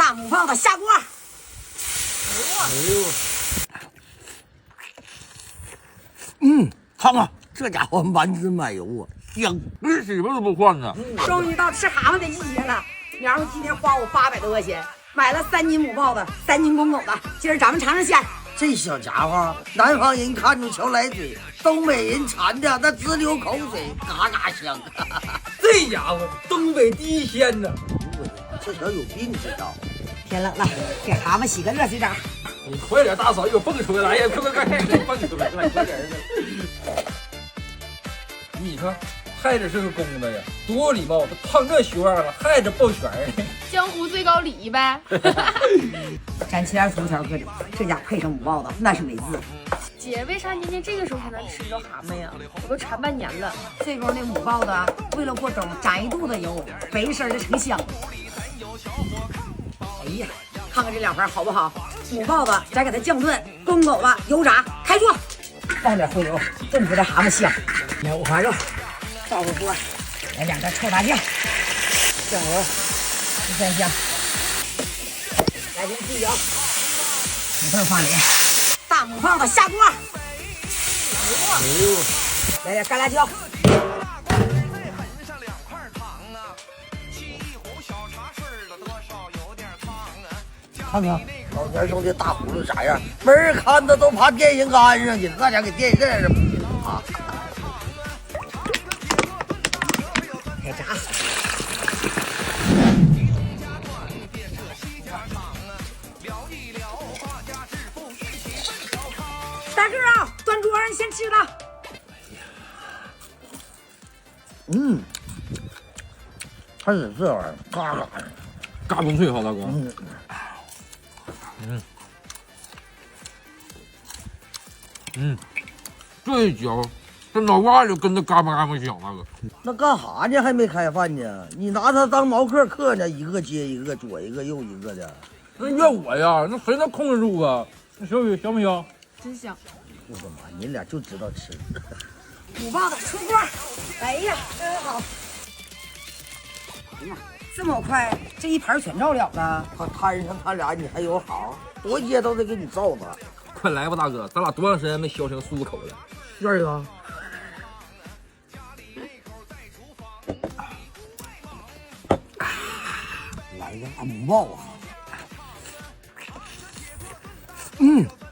大母棒子下锅。看看这家伙满纸满油啊，香！你媳妇都不换呢。终于到吃蛤蟆的季节了，娘们今天花我800多块钱买了3斤母豹子，3斤公狗的。今儿咱们尝尝鲜。这小家伙，南方人看着瞧来嘴，东北人馋的那直流口水，嘎嘎香。这家伙东北第一鲜呢！这小有病知道？天冷了，给蛤蟆洗个热水澡。你快点，大嫂又蹦出来呀！快，蹦出来了，快点！你说，害着是个公的呀，多有礼貌！都烫这须样了，害着抱拳儿。江湖最高礼仪呗。咱切点葱条搁里，这家配上母豹子，那是美滋。姐，为啥年年这个时候才能吃着蛤蟆呀？我都馋半年了。这时候那母豹子为了过冬，长一肚子油，肥身的成香。哎呀，看看这两盘好不好？母豹子咱给它酱炖，公狗子油炸。开锅，放点灰油，炖出这蛤蟆香。牛五花肉，倒个锅，来2个臭大酱，酱油，13香，来点鸡油，土豆放里，大母棒子下锅，来点干辣椒。看看老年用的大葫芦啥样，没人看的都爬电线杆上去，那家给电线上啊！开炸！大个啊，端桌上，你先吃了。还是这玩意儿，嘎嘎的，嘎嘣脆哈，大哥。这一嚼，这脑瓜就跟着嘎巴嘎巴响，大哥。那干哈呢？还没开饭呢？你拿它当毛克嗑呢，一个接一个，左一个右一个的。那怨我呀？那谁能控制住啊？那小雨香不香？真香！我的妈，你俩就知道吃。母豹子出锅，哎呀，真好！哎呀，这么快，这一盘全照了了。他摊上他俩，你还有好？多街都得给你照着。快来吧，大哥，咱俩多长时间没削成漱口了？这个。来个大母豹啊！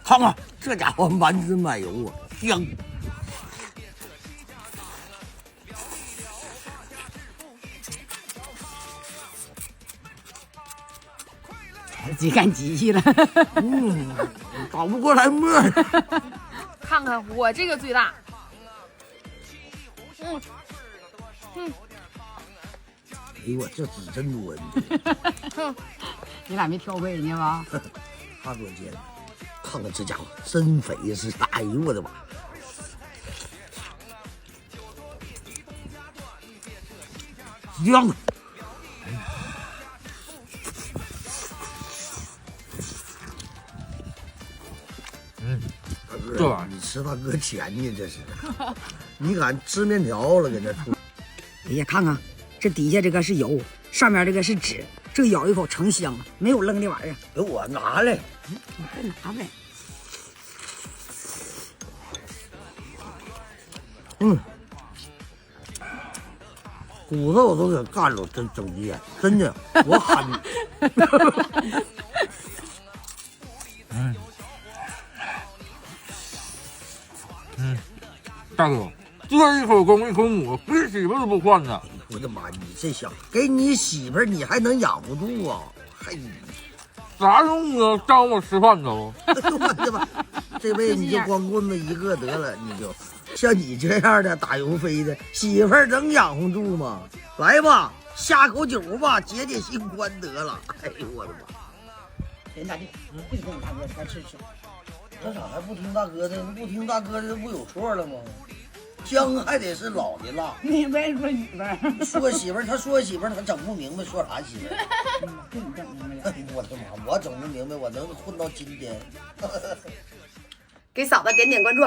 看看这家伙满纸满油啊，香！鸡干机器了。倒不过来沫。看看我这个最大。哎呦我这纸真多呢。你俩没挑过人家吧？他多尖，看看这家伙真肥是！哎呦我的妈！香！大哥，这玩意儿你吃大哥钱呢？这是，你敢吃面条了？搁这出。哎呀，看看这底下这个是油，上面这个是纸，这咬一口成香了，没有扔的玩意儿。给我拿来。你快拿呗。骨头我都给干了，真整的，真的，我喊。大哥，这一口公一口母，你媳妇都不换呢。我的妈！你这小给你媳妇儿，你还能养不住啊？嘿，啥用啊？耽误我吃饭都。哎呦我的妈！这辈子你就光棍子一个得了，你就像你这样的打油飞的媳妇儿能养活住吗？来吧，下口酒吧，解解心宽得了。哎呦我的妈！人大弟，不许跟你大哥快吃。这咋还不听大哥的？不听大哥的不有错了吗？姜还得是老的辣。你别说媳妇儿，说媳妇儿，他说媳妇儿，他整不明白说啥媳妇儿。给你整明白了。我的妈！我整不明白，我能混到今天。给嫂子点点关注。